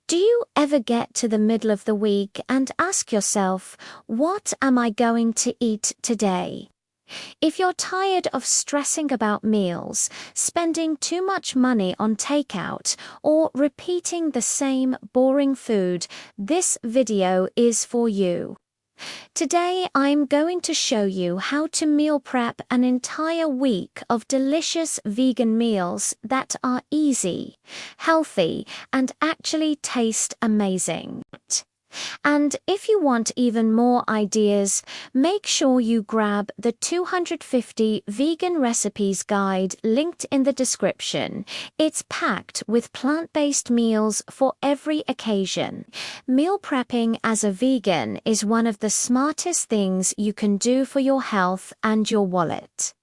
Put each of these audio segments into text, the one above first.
Do you ever get to the middle of the week and ask yourself, what am I going to eat today? If you're tired of stressing about meals, spending too much money on takeout, or repeating the same boring food, this video is for you. Today I'm going to show you how to meal prep an entire week of delicious vegan meals that are easy, healthy, and actually taste amazing. And if you want even more ideas, make sure you grab the 250 Vegan Recipes Guide linked in the description. It's packed with plant-based meals for every occasion. Meal prepping as a vegan is one of the smartest things you can do for your health and your wallet.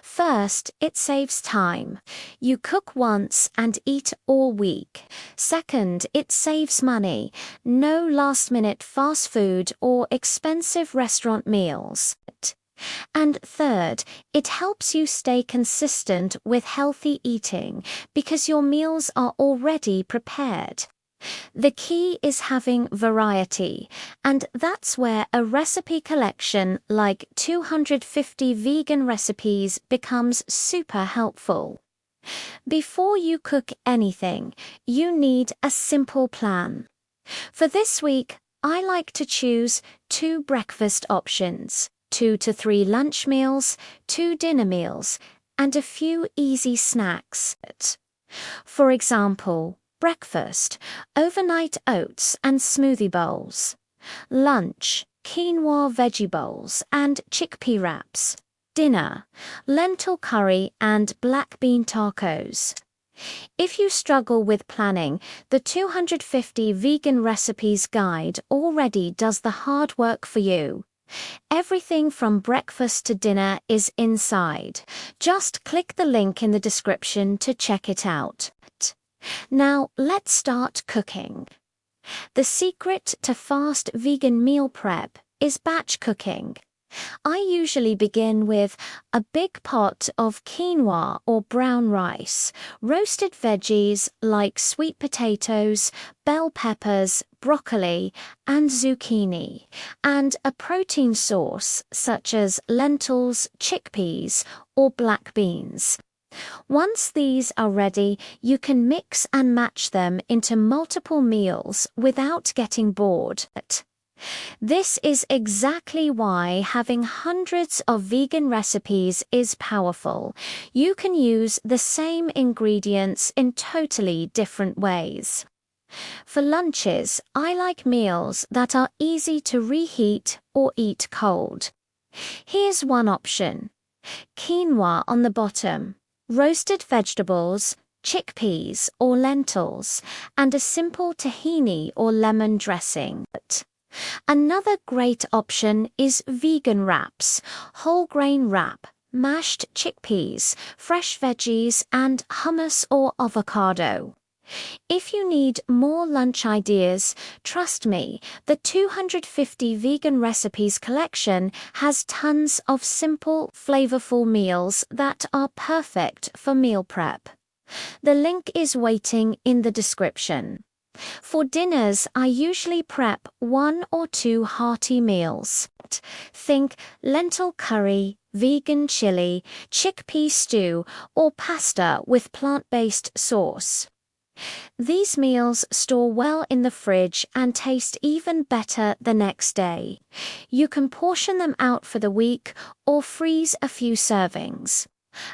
First, it saves time. You cook once and eat all week. Second, it saves money. No last-minute fast food or expensive restaurant meals. And third, it helps you stay consistent with healthy eating because your meals are already prepared. The key is having variety, and that's where a recipe collection like 250 vegan recipes becomes super helpful. Before you cook anything, you need a simple plan. For this week, I like to choose 2 breakfast options, 2 to 3 lunch meals, 2 dinner meals, and a few easy snacks. For example, breakfast, overnight oats and smoothie bowls. Lunch, quinoa veggie bowls and chickpea wraps. Dinner, lentil curry and black bean tacos. If you struggle with planning, the 250 Vegan Recipes Guide already does the hard work for you. Everything from breakfast to dinner is inside. Just click the link in the description to check it out. Now, let's start cooking. The secret to fast vegan meal prep is batch cooking. I usually begin with a big pot of quinoa or brown rice, roasted veggies like sweet potatoes, bell peppers, broccoli, and zucchini, and a protein source such as lentils, chickpeas, or black beans. Once these are ready, you can mix and match them into multiple meals without getting bored. This is exactly why having hundreds of vegan recipes is powerful. You can use the same ingredients in totally different ways. For lunches, I like meals that are easy to reheat or eat cold. Here's one option: quinoa on the bottom, roasted vegetables, chickpeas or lentils, and a simple tahini or lemon dressing. Another great option is vegan wraps, whole grain wrap, mashed chickpeas, fresh veggies, and hummus or avocado. If you need more lunch ideas, trust me, the 250 Vegan Recipes collection has tons of simple, flavorful meals that are perfect for meal prep. The link is waiting in the description. For dinners, I usually prep 1 or 2 hearty meals. Think lentil curry, vegan chili, chickpea stew, or pasta with plant-based sauce. These meals store well in the fridge and taste even better the next day. You can portion them out for the week or freeze a few servings.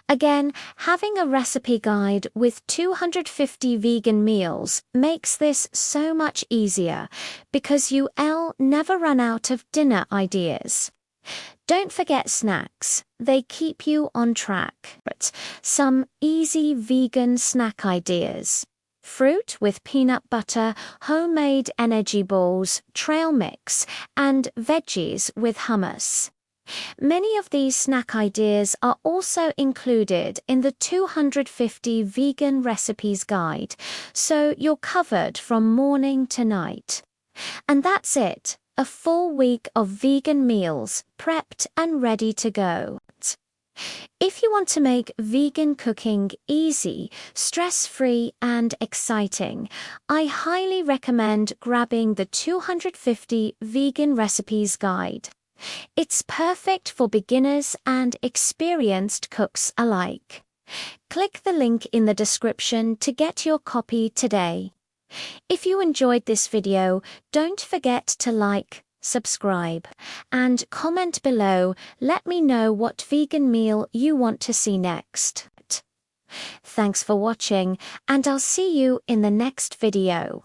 Again, having a recipe guide with 250 vegan meals makes this so much easier because you'll never run out of dinner ideas. Don't forget snacks. They keep you on track. Some easy vegan snack ideas: fruit with peanut butter, homemade energy balls, trail mix, and veggies with hummus. Many of these snack ideas are also included in the 250 Vegan Recipes Guide, so you're covered from morning to night. And that's it, a full week of vegan meals prepped and ready to go. If you want to make vegan cooking easy, stress-free, and exciting, I highly recommend grabbing the 250 Vegan Recipes Guide. It's perfect for beginners and experienced cooks alike. Click the link in the description to get your copy today. If you enjoyed this video, don't forget to like, subscribe, and comment below. Let me know what vegan meal you want to see next. Thanks for watching, and I'll see you in the next video.